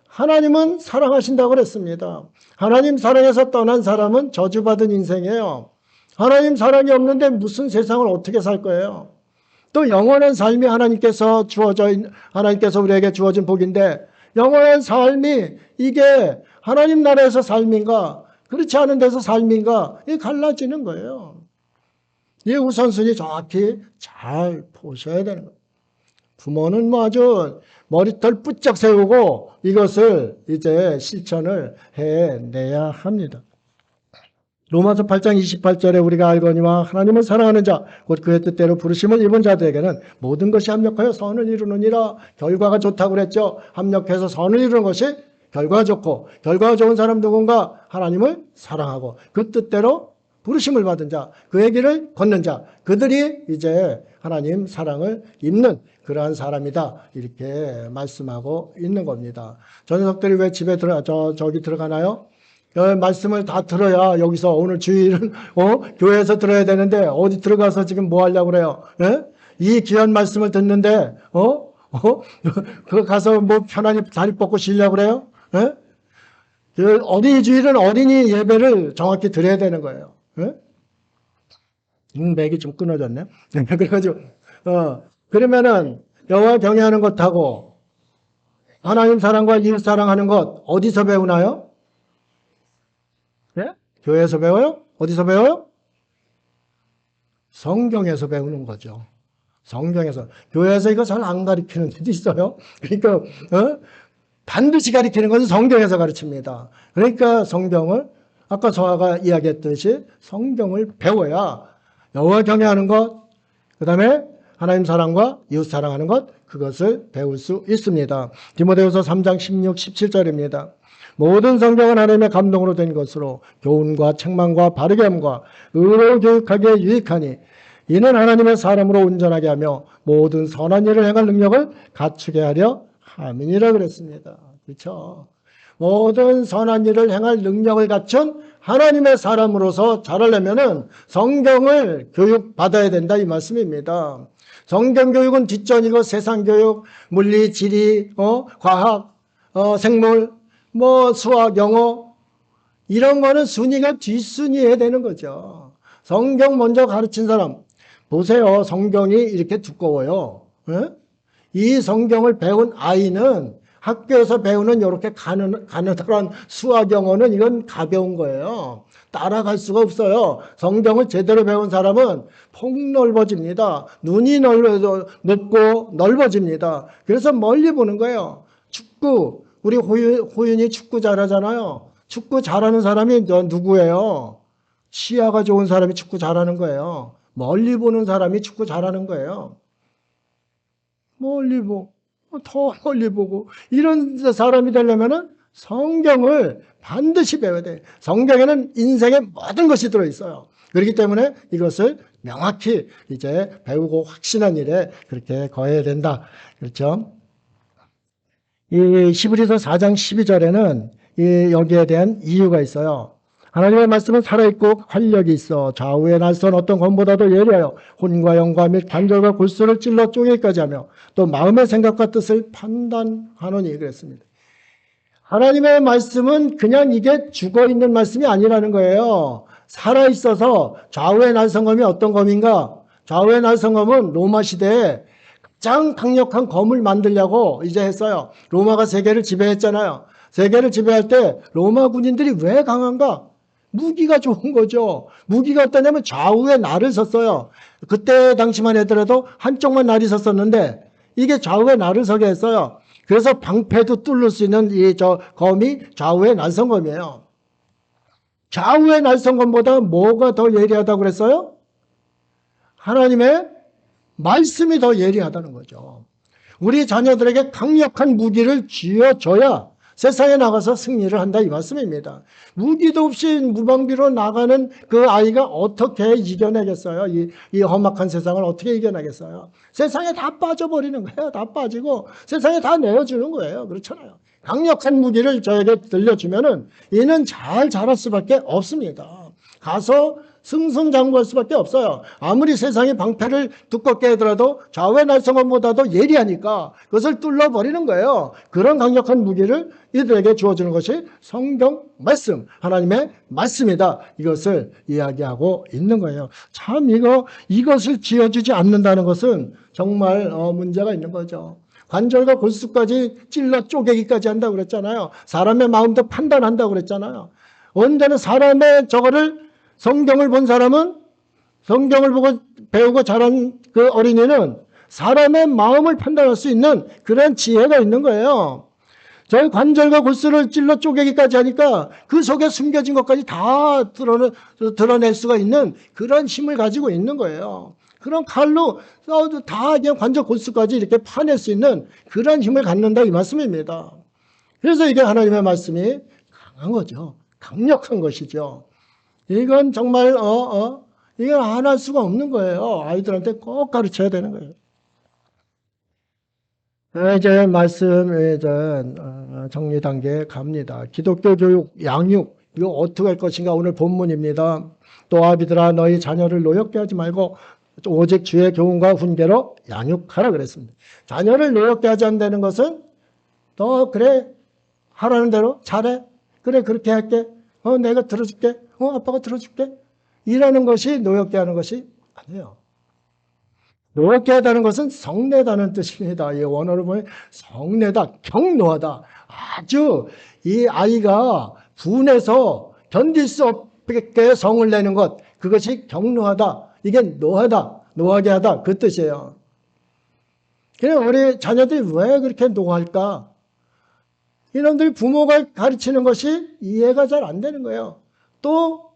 하나님은 사랑하신다고 그랬습니다. 하나님 사랑해서 떠난 사람은 저주받은 인생이에요. 하나님 사랑이 없는데 무슨 세상을 어떻게 살 거예요? 또 영원한 삶이 하나님께서 우리에게 주어진 복인데 영원한 삶이 이게 하나님 나라에서 삶인가 그렇지 않은 데서 삶인가 이게 갈라지는 거예요. 이 우선순위 정확히 잘 보셔야 되는 거예요. 부모는 뭐 아주 머리털 뿌쩍 세우고 이것을 이제 실천을 해내야 합니다. 로마서 8장 28절에 우리가 알거니와 하나님을 사랑하는 자, 곧 그의 뜻대로 부르심을 입은 자들에게는 모든 것이 합력하여 선을 이루느니라. 결과가 좋다고 그랬죠. 합력해서 선을 이루는 것이 결과가 좋고, 결과가 좋은 사람 누군가? 하나님을 사랑하고 그 뜻대로 부르심을 받은 자, 그의 길을 걷는 자, 그들이 이제 하나님 사랑을 입는 그러한 사람이다. 이렇게 말씀하고 있는 겁니다. 저 녀석들이 왜 집에 저기 들어가나요? 말씀을 다 들어야 여기서 오늘 주일은 교회에서 들어야 되는데 어디 들어가서 지금 뭐 하려고 그래요? 예? 이 귀한 말씀을 듣는데 그 가서 뭐 편안히 다리 뻗고 쉬려고 그래요? 예? 그 어린이 주일은 어린이 예배를 정확히 드려야 되는 거예요. 예? 맥이 좀 끊어졌네. 그래가지고 그러면은 여호와 경외하는 것하고 하나님 사랑과 이웃 사랑하는 것 어디서 배우나요? 네? 교회에서 배워요? 어디서 배워요? 성경에서 배우는 거죠. 성경에서. 교회에서 이거 잘 안 가르치는 데도 있어요. 그러니까 반드시 가르치는 것은 성경에서 가르칩니다. 그러니까 성경을 아까 저하가 이야기했듯이 성경을 배워야 여호와 경외하는 것, 그 다음에 하나님 사랑과 이웃 사랑하는 것, 그것을 배울 수 있습니다. 디모데후서 3장 16, 17절입니다. 모든 성경은 하나님의 감동으로 된 것으로 교훈과 책망과 바르게 함과 의로 교육하기에 유익하니 이는 하나님의 사람으로 온전하게 하며 모든 선한 일을 행할 능력을 갖추게 하려 함이니라 그랬습니다. 그렇죠? 모든 선한 일을 행할 능력을 갖춘 하나님의 사람으로서 자라려면은 성경을 교육받아야 된다 이 말씀입니다. 성경 교육은 뒷전이고 세상 교육, 물리, 지리, 과학, 생물, 수학, 영어 이런 거는 순위가 뒷순위에 되는 거죠. 성경 먼저 가르친 사람 보세요. 성경이 이렇게 두꺼워요. 예? 이 성경을 배운 아이는 학교에서 배우는 이렇게 가느다란 수학, 영어는 이건 가벼운 거예요. 따라갈 수가 없어요. 성경을 제대로 배운 사람은 폭넓어집니다. 눈이 높고 넓어집니다. 그래서 멀리 보는 거예요. 축구, 우리 호윤이 축구 잘하잖아요. 축구 잘하는 사람이 누구예요? 시야가 좋은 사람이 축구 잘하는 거예요. 멀리 보는 사람이 축구 잘하는 거예요. 멀리 보고 더 멀리 보고 이런 사람이 되려면 성경을 반드시 배워야 돼요. 성경에는 인생의 모든 것이 들어있어요. 그렇기 때문에 이것을 명확히 이제 배우고 확신한 일에 그렇게 거해야 된다. 그렇죠? 이 히브리서 4장 12절에는 여기에 대한 이유가 있어요. 하나님의 말씀은 살아있고 활력이 있어 좌우의 날선 어떤 검보다도 예리하여 혼과 영과 및 관절과 골수를 찔러 쪼개기까지 하며 또 마음의 생각과 뜻을 판단하노니 그랬습니다. 하나님의 말씀은 그냥 이게 죽어있는 말씀이 아니라는 거예요. 살아있어서 좌우의 날선검이 어떤 검인가? 좌우의 날선검은 로마 시대에 가장 강력한 검을 만들려고 이제 했어요. 로마가 세계를 지배했잖아요. 세계를 지배할 때 로마 군인들이 왜 강한가? 무기가 좋은 거죠. 무기가 어떠냐면 좌우에 날을 섰어요. 그때 당시만 하더라도 한쪽만 날이 섰었는데 이게 좌우에 날을 서게 했어요. 그래서 방패도 뚫을 수 있는 검이 좌우의 날선검이에요. 좌우의 날선검보다 뭐가 더 예리하다고 그랬어요? 하나님의 말씀이 더 예리하다는 거죠. 우리 자녀들에게 강력한 무기를 쥐어줘야 세상에 나가서 승리를 한다 이 말씀입니다. 무기도 없이 무방비로 나가는 그 아이가 어떻게 이겨내겠어요? 이 험악한 세상을 어떻게 이겨내겠어요? 세상에 다 빠져버리는 거예요. 다 빠지고 세상에 다 내어주는 거예요. 그렇잖아요. 강력한 무기를 저에게 들려주면은 이는 잘 자랄 수밖에 없습니다. 가서 승승장구할 수밖에 없어요. 아무리 세상이 방패를 두껍게 하더라도 좌우의 날선검보다도 예리하니까 그것을 뚫어버리는 거예요. 그런 강력한 무기를 이들에게 주어주는 것이 성경 말씀, 하나님의 말씀이다. 이것을 이야기하고 있는 거예요. 참 이것을 지어주지 않는다는 것은 정말 문제가 있는 거죠. 관절과 골수까지 찔러 쪼개기까지 한다고 그랬잖아요. 사람의 마음도 판단한다고 그랬잖아요. 언제는 사람의 저거를 성경을 본 사람은 성경을 보고 배우고 자란 그 어린이는 사람의 마음을 판단할 수 있는 그런 지혜가 있는 거예요. 저희 관절과 골수를 찔러 쪼개기까지 하니까 그 속에 숨겨진 것까지 다 드러낼 수가 있는 그런 힘을 가지고 있는 거예요. 그런 칼로 싸워도 다 그냥 관절 골수까지 이렇게 파낼 수 있는 그런 힘을 갖는다 이 말씀입니다. 그래서 이게 하나님의 말씀이 강한 거죠. 강력한 것이죠. 이건 정말 이건 안 할 수가 없는 거예요. 아이들한테 꼭 가르쳐야 되는 거예요. 이제 말씀 이제 정리 단계에 갑니다. 기독교 교육, 양육 이거 어떻게 할 것인가 오늘 본문입니다. 또 아비들아 너희 자녀를 노엽게 하지 말고 오직 주의 교훈과 훈계로 양육하라 그랬습니다. 자녀를 노엽게 하지 않는 것은 너 그래 하라는 대로 잘해 그래 그렇게 할게 내가 들어줄게 아빠가 들어줄게 이라는 것이 노엽게 하는 것이 아니에요. 노엽게 하다는 것은 성내다는 뜻입니다. 이 원어를 보면 성내다, 경노하다. 아주 이 아이가 분해서 견딜 수 없게 성을 내는 것, 그것이 경노하다. 이게 노하다, 노하게 하다 그 뜻이에요. 그래 우리 자녀들이 왜 그렇게 노할까? 이놈들이 부모가 가르치는 것이 이해가 잘 안 되는 거예요. 또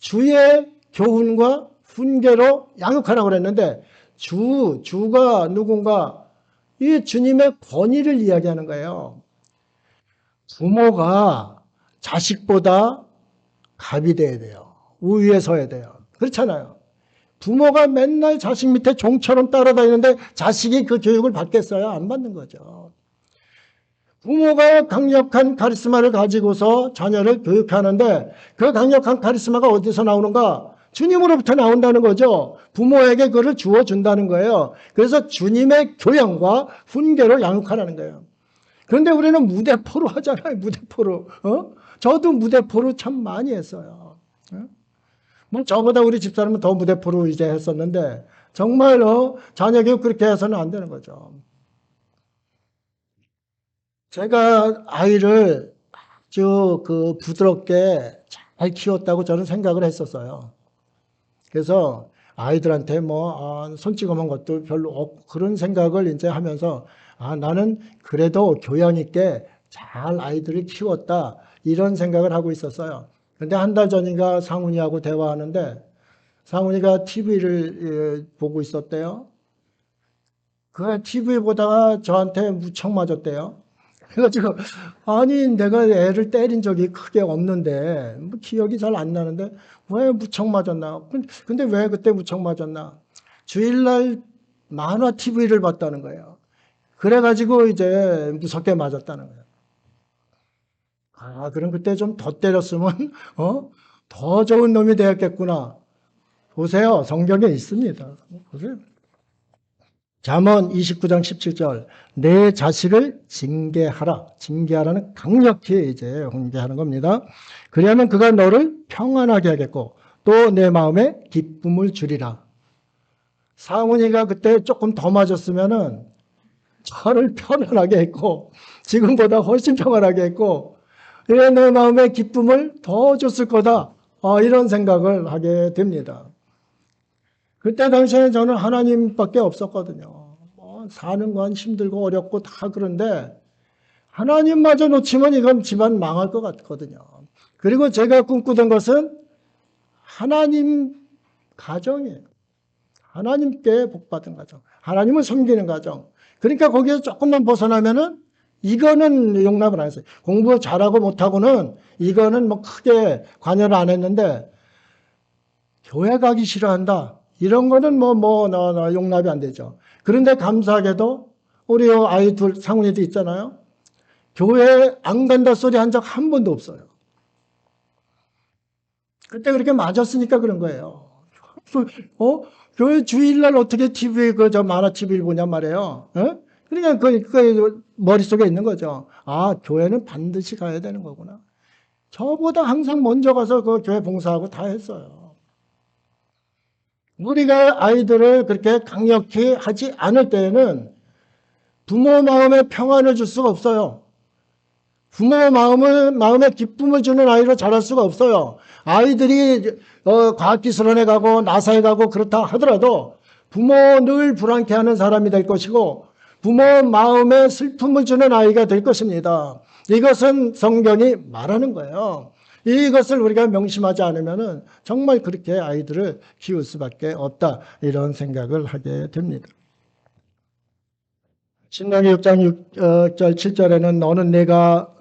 주의 교훈과 훈계로 양육하라고 그랬는데 주가 누군가 이 주님의 권위를 이야기하는 거예요. 부모가 자식보다 갑이 돼야 돼요. 우위에 서야 돼요. 그렇잖아요. 부모가 맨날 자식 밑에 종처럼 따라다니는데 자식이 그 교육을 받겠어요? 안 받는 거죠. 부모가 강력한 카리스마를 가지고서 자녀를 교육하는데 그 강력한 카리스마가 어디서 나오는가? 주님으로부터 나온다는 거죠. 부모에게 그걸 주어준다는 거예요. 그래서 주님의 교양과 훈계로 양육하라는 거예요. 그런데 우리는 무대포로 하잖아요. 무대포로. 저도 무대포로 참 많이 했어요. 뭐 저보다 우리 집사람은 더 무대포로 이제 했었는데 정말로 자녀 교육 그렇게 해서는 안 되는 거죠. 제가 아이를 아주 부드럽게 잘 키웠다고 저는 생각을 했었어요. 그래서 아이들한테 손찌검한 것도 별로 없고 그런 생각을 이제 하면서 나는 그래도 교양 있게 잘 아이들을 키웠다 이런 생각을 하고 있었어요. 그런데 한 달 전인가 상훈이하고 대화하는데 상훈이가 TV를 보고 있었대요. 그 TV 보다가 저한테 무척 맞았대요. 그래가지고 아니 내가 애를 때린 적이 크게 없는데 기억이 잘 안 나는데 왜 무척 맞았나? 근데 왜 그때 무척 맞았나? 주일날 만화 TV를 봤다는 거예요. 그래가지고 이제 무섭게 맞았다는 거예요. 그럼 그때 좀 더 때렸으면 더 좋은 놈이 되었겠구나. 보세요. 성경에 있습니다. 보세요. 잠언 29장 17절 내 자식을 징계하라. 징계하라는 강력히 이제 훈계하는 겁니다. 그리하면 그가 너를 평안하게 하겠고 또 내 마음에 기쁨을 주리라. 상훈이가 그때 조금 더 맞았으면은 저를 편안하게 했고 지금보다 훨씬 평안하게 했고 내 마음에 기쁨을 더 줬을 거다. 이런 생각을 하게 됩니다. 그때 당시에 저는 하나님밖에 없었거든요. 사는 건 힘들고 어렵고 다 그런데 하나님마저 놓치면 이건 집안 망할 것 같거든요. 그리고 제가 꿈꾸던 것은 하나님 가정이에요. 하나님께 복받은 가정. 하나님을 섬기는 가정. 그러니까 거기에서 조금만 벗어나면은 이거는 용납을 안 했어요. 공부 잘하고 못하고는 이거는 크게 관여를 안 했는데 교회 가기 싫어한다. 이런 거는 용납이 안 되죠. 그런데 감사하게도 우리 아이 둘, 상훈이도 있잖아요. 교회 안 간다 소리 한 적 한 번도 없어요. 그때 그렇게 맞았으니까 그런 거예요. 교회 주일날 어떻게 TV에 만화 TV를 보냔 말이에요. 그러니까 그 머릿속에 있는 거죠. 교회는 반드시 가야 되는 거구나. 저보다 항상 먼저 가서 그 교회 봉사하고 다 했어요. 우리가 아이들을 그렇게 강력히 하지 않을 때에는 부모 마음에 평안을 줄 수가 없어요. 부모 마음에 기쁨을 주는 아이로 자랄 수가 없어요. 아이들이 과학기술원에 가고 나사에 가고 그렇다 하더라도 부모 늘 불안케 하는 사람이 될 것이고 부모 마음에 슬픔을 주는 아이가 될 것입니다. 이것은 성경이 말하는 거예요. 이것을 우리가 명심하지 않으면 정말 그렇게 아이들을 키울 수밖에 없다, 이런 생각을 하게 됩니다. 신명기 6장 6절 7절에는 너는 내가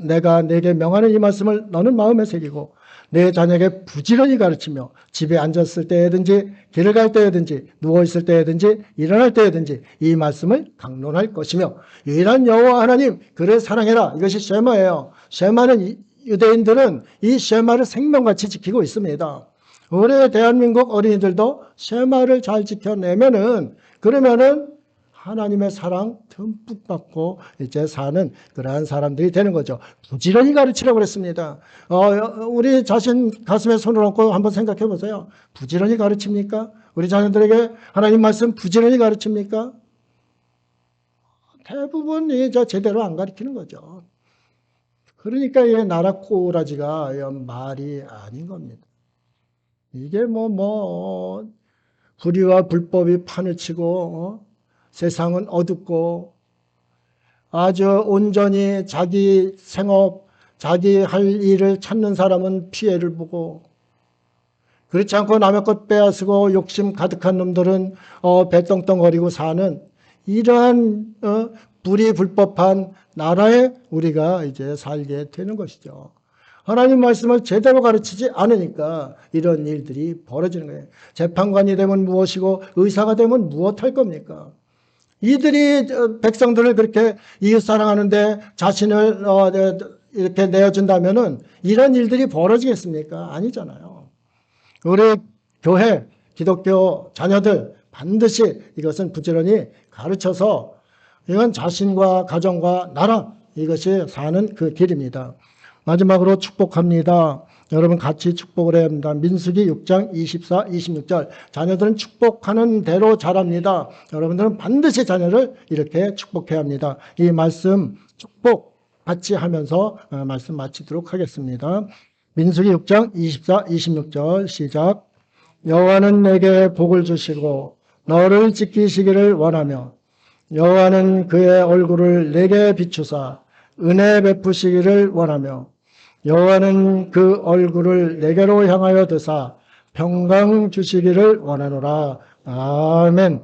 내게 명하는 이 말씀을 너는 마음에 새기고 내 자녀에게 부지런히 가르치며 집에 앉았을 때든지 길을 갈 때든지 누워있을 때든지 일어날 때든지 이 말씀을 강론할 것이며 유일한 여호와 하나님 그를 사랑해라. 이것이 쉐마예요. 쉐마는 유대인들은 이 쉐마를 생명같이 지키고 있습니다. 우리 대한민국 어린이들도 쉐마를 잘 지켜내면은 그러면은 하나님의 사랑 듬뿍 받고 이제 사는 그러한 사람들이 되는 거죠. 부지런히 가르치라고 그랬습니다. 우리 자신 가슴에 손을 얹고 한번 생각해 보세요. 부지런히 가르칩니까? 우리 자녀들에게 하나님 말씀 부지런히 가르칩니까? 대부분 이제 제대로 안 가르치는 거죠. 그러니까 이 나라 꼬라지가 말이 아닌 겁니다. 이게 불의와 불법이 판을 치고 세상은 어둡고 아주 온전히 자기 생업, 자기 할 일을 찾는 사람은 피해를 보고 그렇지 않고 남의 것 빼앗고 욕심 가득한 놈들은 배떵떵거리고 사는 이러한 불의 불법한 나라에 우리가 이제 살게 되는 것이죠. 하나님 말씀을 제대로 가르치지 않으니까 이런 일들이 벌어지는 거예요. 재판관이 되면 무엇이고 의사가 되면 무엇할 겁니까? 이들이 백성들을 그렇게 이웃 사랑하는데 자신을 이렇게 내어준다면은 이런 일들이 벌어지겠습니까? 아니잖아요. 우리 교회, 기독교 자녀들 반드시 이것은 부지런히 가르쳐서 이건 자신과 가정과 나라 이것이 사는 그 길입니다. 마지막으로 축복합니다. 여러분 같이 축복을 해야 합니다. 민수기 6장 24, 26절. 자녀들은 축복하는 대로 자랍니다. 여러분들은 반드시 자녀를 이렇게 축복해야 합니다. 이 말씀 축복 같이 하면서 말씀 마치도록 하겠습니다. 민수기 6장 24, 26절 시작. 여호와는 내게 복을 주시고 너를 지키시기를 원하며 여호와는 그의 얼굴을 내게 비추사 은혜 베푸시기를 원하며 여호와는 그 얼굴을 내게로 향하여 드사 평강 주시기를 원하노라. 아멘.